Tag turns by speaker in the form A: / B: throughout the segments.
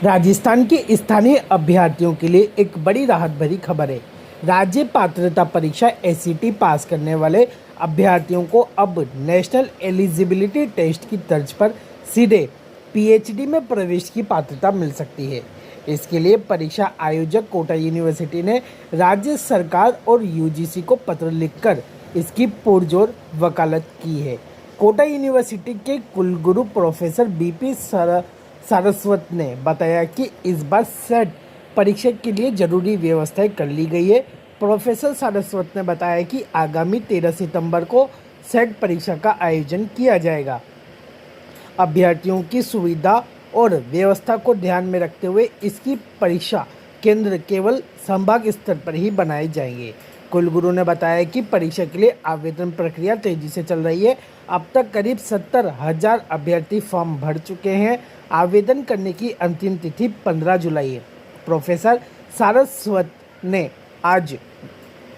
A: राजस्थान के स्थानीय अभ्यर्थियों के लिए एक बड़ी राहत भरी खबर है। राज्य पात्रता परीक्षा एसईटी पास करने वाले अभ्यर्थियों को अब नेशनल एलिजिबिलिटी टेस्ट की तर्ज पर सीधे पीएचडी में प्रवेश की पात्रता मिल सकती है। इसके लिए परीक्षा आयोजक कोटा यूनिवर्सिटी ने राज्य सरकार और यूजीसी को पत्र लिखकर इसकी पुरजोर वकालत की है। कोटा यूनिवर्सिटी के कुलगुरु प्रोफेसर बीपी सारस्वत ने बताया कि इस बार सेट परीक्षा के लिए जरूरी व्यवस्थाएं कर ली गई है। प्रोफेसर सारस्वत ने बताया कि आगामी 13 सितंबर को सेट परीक्षा का आयोजन किया जाएगा। अभ्यर्थियों की सुविधा और व्यवस्था को ध्यान में रखते हुए इसकी परीक्षा केंद्र केवल संभाग स्तर पर ही बनाए जाएंगे। कुलगुरु ने बताया कि परीक्षा के लिए आवेदन प्रक्रिया तेजी से चल रही है। अब तक करीब 70,000 अभ्यर्थी फॉर्म भर चुके हैं। आवेदन करने की अंतिम तिथि 15 जुलाई है। प्रोफेसर सारस्वत ने आज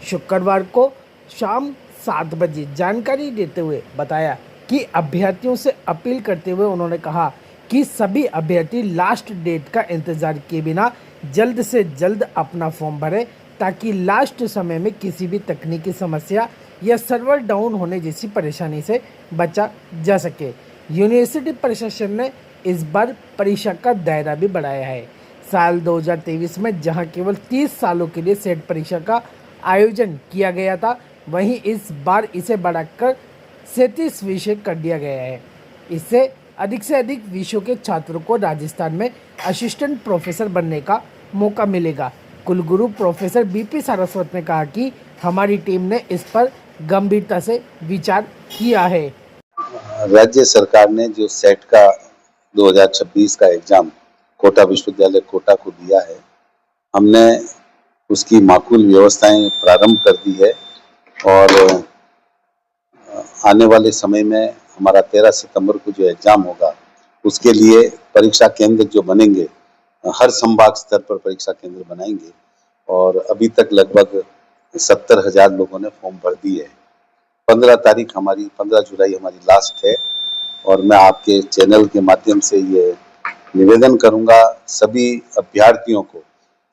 A: शुक्रवार को शाम 7 बजे जानकारी देते हुए बताया कि अभ्यर्थियों से अपील करते हुए उन्होंने कहा कि सभी अभ्यर्थी लास्ट डेट का इंतजार किए बिना जल्द से जल्द अपना फॉर्म भरें, ताकि लास्ट समय में किसी भी तकनीकी समस्या या सर्वर डाउन होने जैसी परेशानी से बचा जा सके। यूनिवर्सिटी प्रशासन ने इस बार परीक्षा का दायरा भी बढ़ाया है। साल 2023 में जहां केवल 30 सालों के लिए सेट परीक्षा का आयोजन किया गया था, वहीं इस बार इसे बढ़ाकर 37 विषय कर दिया गया है। इससे से अधिक विषयों के छात्रों को राजस्थान में असिस्टेंट प्रोफेसर बनने का मौका मिलेगा। कुलगुरु प्रोफेसर बीपी सारस्वत ने कहा कि हमारी टीम ने इस पर गंभीरता से विचार किया है।
B: राज्य सरकार ने जो सेट का 2026 का एग्जाम कोटा विश्वविद्यालय कोटा को दिया है, हमने उसकी माकूल व्यवस्थाएं प्रारंभ कर दी है और आने वाले समय में हमारा 13 सितंबर को जो एग्जाम होगा उसके लिए परीक्षा केंद्र जो बनेंगे, हर संभाग स्तर पर परीक्षा केंद्र बनाएंगे और अभी तक लगभग 70,000 लोगों ने फॉर्म भर दिए है। 15 जुलाई हमारी लास्ट है और मैं आपके चैनल के माध्यम से ये निवेदन करूंगा सभी अभ्यर्थियों को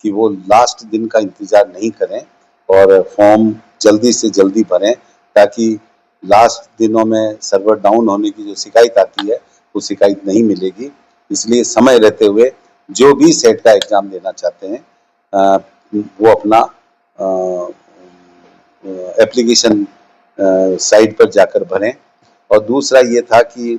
B: कि वो लास्ट दिन का इंतजार नहीं करें और फॉर्म जल्दी से जल्दी भरें, ताकि लास्ट दिनों में सर्वर डाउन होने की जो शिकायत आती है वो शिकायत नहीं मिलेगी। इसलिए समय रहते हुए जो भी सेट का एग्जाम देना चाहते हैं वो अपना एप्लीकेशन साइट पर जाकर भरें। और दूसरा ये था कि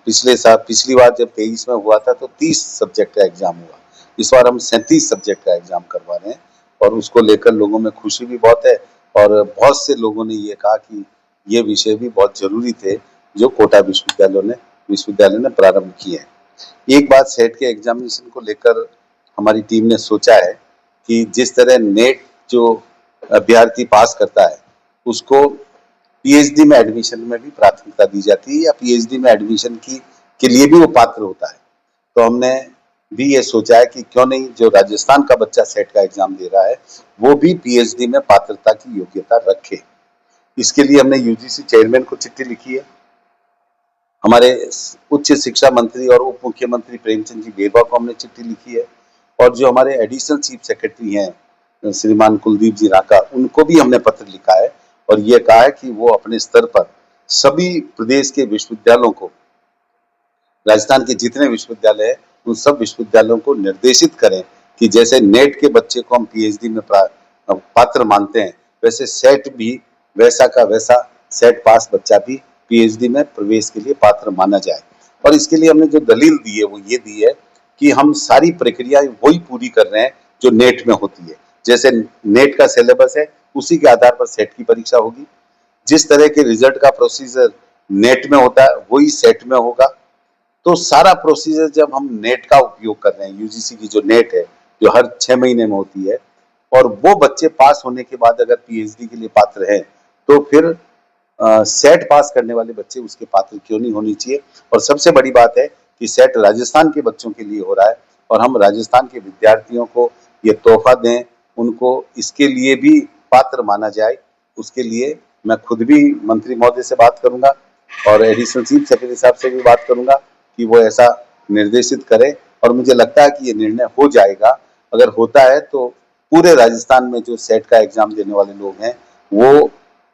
B: पिछली बार जब 23 में हुआ था तो 30 सब्जेक्ट का एग्जाम हुआ, इस बार हम 37 सब्जेक्ट का एग्जाम करवा रहे हैं और उसको लेकर लोगों में खुशी भी बहुत है और बहुत से लोगों ने ये कहा कि ये विषय भी बहुत जरूरी थे जो कोटा विश्वविद्यालय ने प्रारंभ किए हैं। एक बात सेट के एग्जामिनेशन को लेकर हमारी टीम ने सोचा है कि जिस तरह नेट जो अभ्यर्थी पास करता है उसको पीएचडी में एडमिशन में भी प्राथमिकता दी जाती है या पीएचडी में एडमिशन के लिए भी वो पात्र होता है। तो हमने भी ये सोचा है कि क्यों नहीं जो राजस्थान का बच्चा सेट का एग्जाम दे रहा है वो भी पीएचडी में पात्रता की योग्यता रखे। इसके लिए हमने यूजीसी चेयरमैन को चिट्ठी लिखी है, हमारे उच्च शिक्षा मंत्री और उप मुख्यमंत्री प्रेमचंद जी बेबा को हमने चिट्ठी लिखी है और जो हमारे एडिशनल चीफ सेक्रेटरी हैं श्रीमान कुलदीप जी राका, उनको भी हमने पत्र लिखा है और ये कहा है कि वो अपने स्तर पर सभी प्रदेश के विश्वविद्यालयों को, राजस्थान के जितने विश्वविद्यालय हैं उन सब विश्वविद्यालयों को निर्देशित करें कि जैसे नेट के बच्चे को हम पीएचडी में पात्र मानते हैं, वैसे सेट भी वैसा का वैसा सेट पास बच्चा भी पीएचडी में प्रवेश के लिए पात्र माना जाए। और इसके लिए हमने जो दलील दी है वो ये दी है कि हम सारी प्रक्रिया वही पूरी कर रहे हैं जो नेट में होती है। जैसे नेट का सिलेबस है उसी के आधार पर सेट की परीक्षा होगी, जिस तरह के रिजल्ट का प्रोसीजर नेट में होता है वही सेट में होगा। तो सारा प्रोसीजर जब हम नेट का उपयोग कर रहे हैं, यूजीसी की जो नेट है जो हर 6 महीने में होती है, और वो बच्चे पास होने के बाद अगर पीएचडी के लिए पात्र हैं तो फिर सेट पास करने वाले बच्चे उसके पात्र क्यों नहीं होनी चाहिए। और सबसे बड़ी बात है कि सेट राजस्थान के बच्चों के लिए हो रहा है और हम राजस्थान के विद्यार्थियों को ये तोहफा दें, उनको इसके लिए भी पात्र माना जाए। उसके लिए मैं खुद भी मंत्री महोदय से बात करूंगा और एडिशनल चीफ सेक्रेटरी साहब से भी बात करूंगा कि वो ऐसा निर्देशित करें और मुझे लगता है कि ये निर्णय हो जाएगा। अगर होता है तो पूरे राजस्थान में जो सेट का एग्जाम देने वाले लोग हैं वो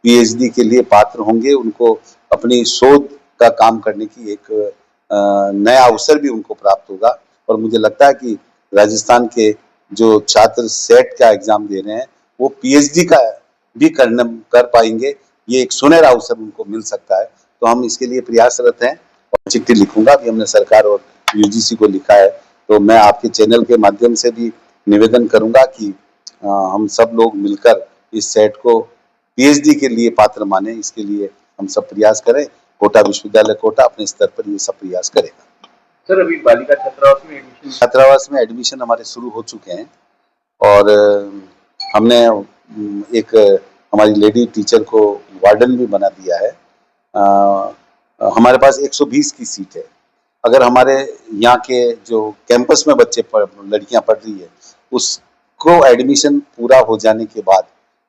B: पीएचडी के लिए पात्र होंगे। उनको अपनी शोध का काम करने की एक नया अवसर भी उनको प्राप्त होगा। और मुझे लगता है कि राजस्थान के जो छात्र सेट का एग्जाम दे रहे हैं वो पीएचडी का भी कर पाएंगे। ये एक सुनहरा अवसर उनको मिल सकता है। तो हम इसके लिए प्रयासरत हैं और चिट्ठी लिखूंगा भी, हमने सरकार और यूजीसी को लिखा है। तो मैं आपके चैनल के माध्यम से भी निवेदन करूंगा कि हम सब लोग मिलकर इस सेट को पीएचडी के लिए पात्र माने। इसके लिए हम सब प्रयास करें। कोटा विश्वविद्यालय कोटा अपने स्तर पर ये सब प्रयास करेगा।
C: सर, अभी बालिका
B: छात्रावास में एडमिशन हमारे शुरू हो चुके हैं और हमने एक हमारी लेडी टीचर को वार्डन भी बना दिया है। हमारे पास 120 की सीट है। अगर हमारे यहाँ के जो कैंपस में लड़कियां पढ़ रही है उसको एडमिशन पूरा हो जाने के बाद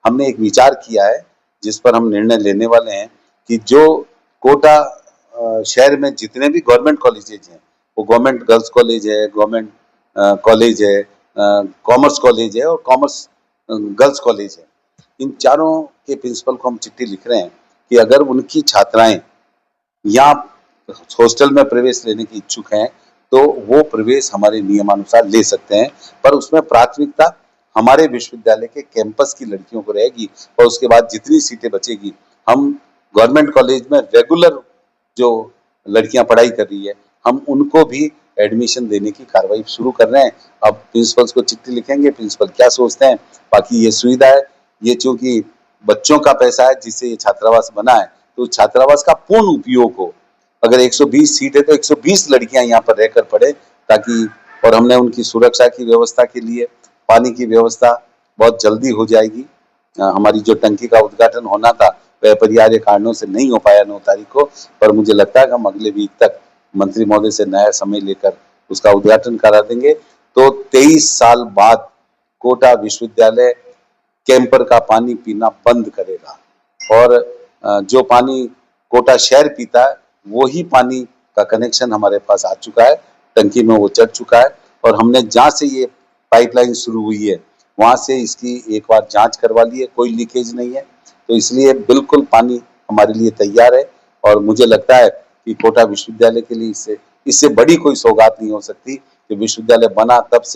B: हमने एक विचार किया है जिस पर हम निर्णय लेने वाले हैं कि जो कोटा शहर में जितने भी गवर्नमेंट कॉलेजेज हैं, वो गवर्नमेंट गर्ल्स कॉलेज है, गवर्नमेंट कॉलेज है, कॉमर्स कॉलेज है और कॉमर्स गर्ल्स कॉलेज है, इन चारों के प्रिंसिपल को हम चिट्ठी लिख रहे हैं कि अगर उनकी छात्राएं यहाँ हॉस्टल में प्रवेश लेने की इच्छुक हैं तो वो प्रवेश हमारे नियमानुसार ले सकते हैं, पर उसमें प्राथमिकता हमारे विश्वविद्यालय के कैंपस की लड़कियों को रहेगी। और उसके बाद जितनी सीटें बचेगी हम गवर्नमेंट कॉलेज में रेगुलर जो लड़कियां पढ़ाई कर रही है हम उनको भी एडमिशन देने की कार्रवाई शुरू कर रहे हैं। अब प्रिंसिपल्स को चिट्ठी लिखेंगे, प्रिंसिपल क्या सोचते हैं। बाकी ये सुविधा है, ये चूंकि बच्चों का पैसा है जिससे ये छात्रावास बना है तो छात्रावास का पूर्ण उपयोग हो। अगर 120 सीट है तो 120 लड़कियां यहाँ पर रहकर पढ़े ताकि, और हमने उनकी सुरक्षा की व्यवस्था के लिए पानी की व्यवस्था बहुत जल्दी हो जाएगी। हमारी जो टंकी का उद्घाटन होना था वह अपरिहार्य कारणों से नहीं हो पाया 9 तारीख को, पर मुझे लगता है कि हम अगले वीक तक मंत्री महोदय से नया समय लेकर उसका उद्घाटन करा देंगे। तो 23 साल बाद कोटा विश्वविद्यालय कैंपर का पानी पीना बंद करेगा और जो पानी कोटा शहर पीता है वही पानी का कनेक्शन हमारे पास आ चुका है, टंकी में वो चढ़ चुका है। और हमने जहाँ से ये पाइपलाइन शुरू हुई है वहां से इसकी एक बार जांच करवा ली है, कोई लीकेज नहीं है। तो इसलिए बिल्कुल पानी हमारे लिए तैयार है और मुझे लगता है कि कोटा विश्वविद्यालय के लिए इससे बड़ी कोई सौगात नहीं हो सकती कि विश्वविद्यालय बना तब से